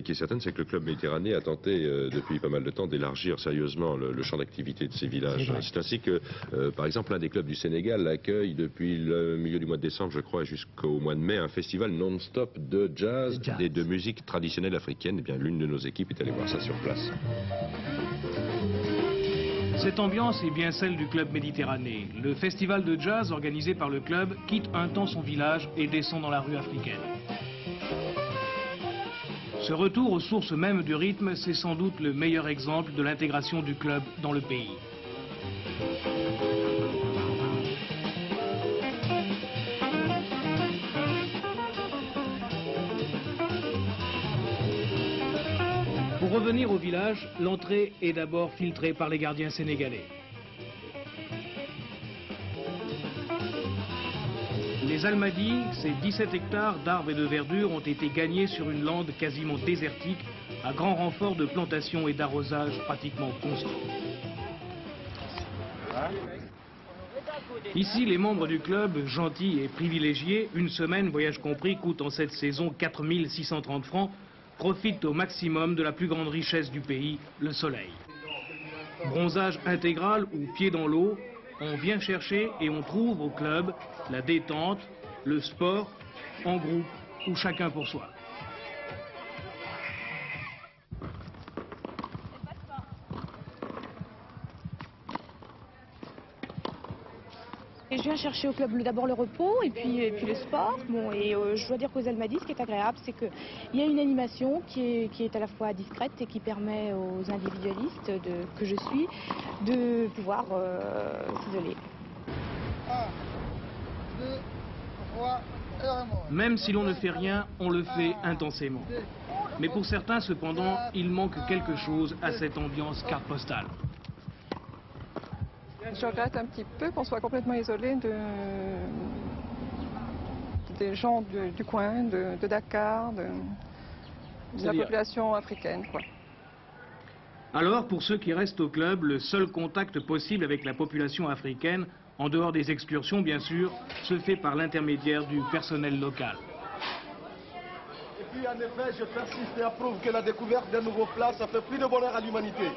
qui est certaine, c'est que le Club Méditerranée a tenté depuis pas mal de temps d'élargir sérieusement le champ d'activité de ces villages. C'est ainsi que, par exemple, l'un des clubs du Sénégal accueille depuis le milieu du mois de décembre, je crois, jusqu'au mois de mai, un festival non-stop de jazz et de musique traditionnelle africaine. Eh bien, l'une de nos équipes est allée voir ça sur place. Cette ambiance est bien celle du Club Méditerranée. Le festival de jazz organisé par le club quitte un temps son village et descend dans la rue africaine. Ce retour aux sources mêmes du rythme, c'est sans doute le meilleur exemple de l'intégration du club dans le pays. Pour revenir au village, l'entrée est d'abord filtrée par les gardiens sénégalais. Les Almadies, ces 17 hectares d'arbres et de verdure ont été gagnés sur une lande quasiment désertique, à grand renfort de plantations et d'arrosage pratiquement constants. Ici, les membres du club, gentils et privilégiés, une semaine, voyage compris, coûte en cette saison 4 630 francs, profitent au maximum de la plus grande richesse du pays, le soleil. Bronzage intégral ou pied dans l'eau, on vient chercher et on trouve au club la détente, le sport, en groupe ou chacun pour soi. Et je viens chercher au club d'abord le repos et puis le sport. Bon, et je dois dire qu'aux Almadies, ce qui est agréable, c'est qu'il y a une animation qui est à la fois discrète et qui permet aux individualistes que je suis de pouvoir s'isoler. Même si l'on ne fait rien, on le fait intensément. Mais pour certains, cependant, il manque quelque chose à cette ambiance carte postale. Je regrette un petit peu qu'on soit complètement isolé des gens du coin, de Dakar, de la population africaine, quoi. Alors, pour ceux qui restent au club, le seul contact possible avec la population africaine, en dehors des excursions bien sûr, se fait par l'intermédiaire du personnel local. Et puis en effet, je persiste et approuve que la découverte d'un nouveau plat, ça fait plus de bonheur à l'humanité.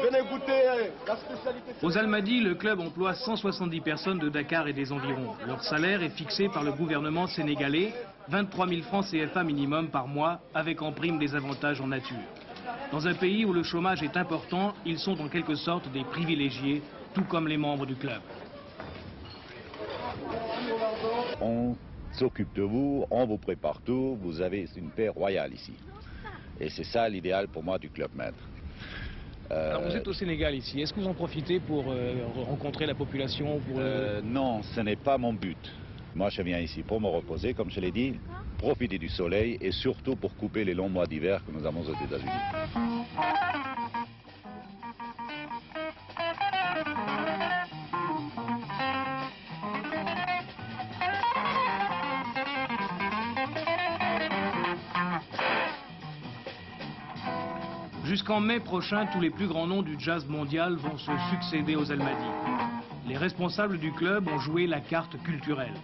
Venez goûter la spécialité. Aux Almadies, le club emploie 170 personnes de Dakar et des environs. Leur salaire est fixé par le gouvernement sénégalais, 23 000 francs CFA minimum par mois, avec en prime des avantages en nature. Dans un pays où le chômage est important, ils sont en quelque sorte des privilégiés, tout comme les membres du club. On s'occupe de vous, on vous prépare tout, vous avez une paix royale ici. Et c'est ça l'idéal pour moi du Club Med. Alors vous êtes au Sénégal ici, est-ce que vous en profitez pour rencontrer la population Non, ce n'est pas mon but. Moi je viens ici pour me reposer, comme je l'ai dit, profiter du soleil et surtout pour couper les longs mois d'hiver que nous avons aux États-Unis. Jusqu'en mai prochain, tous les plus grands noms du jazz mondial vont se succéder aux Almadies. Les responsables du club ont joué la carte culturelle.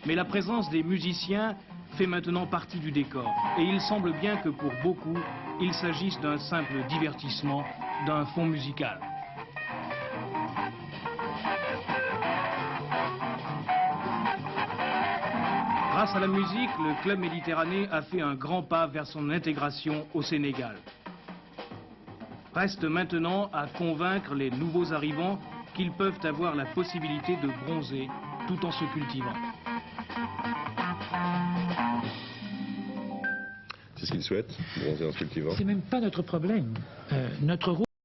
Mais la présence des musiciens fait maintenant partie du décor. Et il semble bien que pour beaucoup, il s'agisse d'un simple divertissement, d'un fond musical. Grâce à la musique, le Club Méditerranée a fait un grand pas vers son intégration au Sénégal. Reste maintenant à convaincre les nouveaux arrivants qu'ils peuvent avoir la possibilité de bronzer tout en se cultivant. C'est ce qu'ils souhaitent, bronzer en se cultivant. C'est même pas notre problème. Notre rôle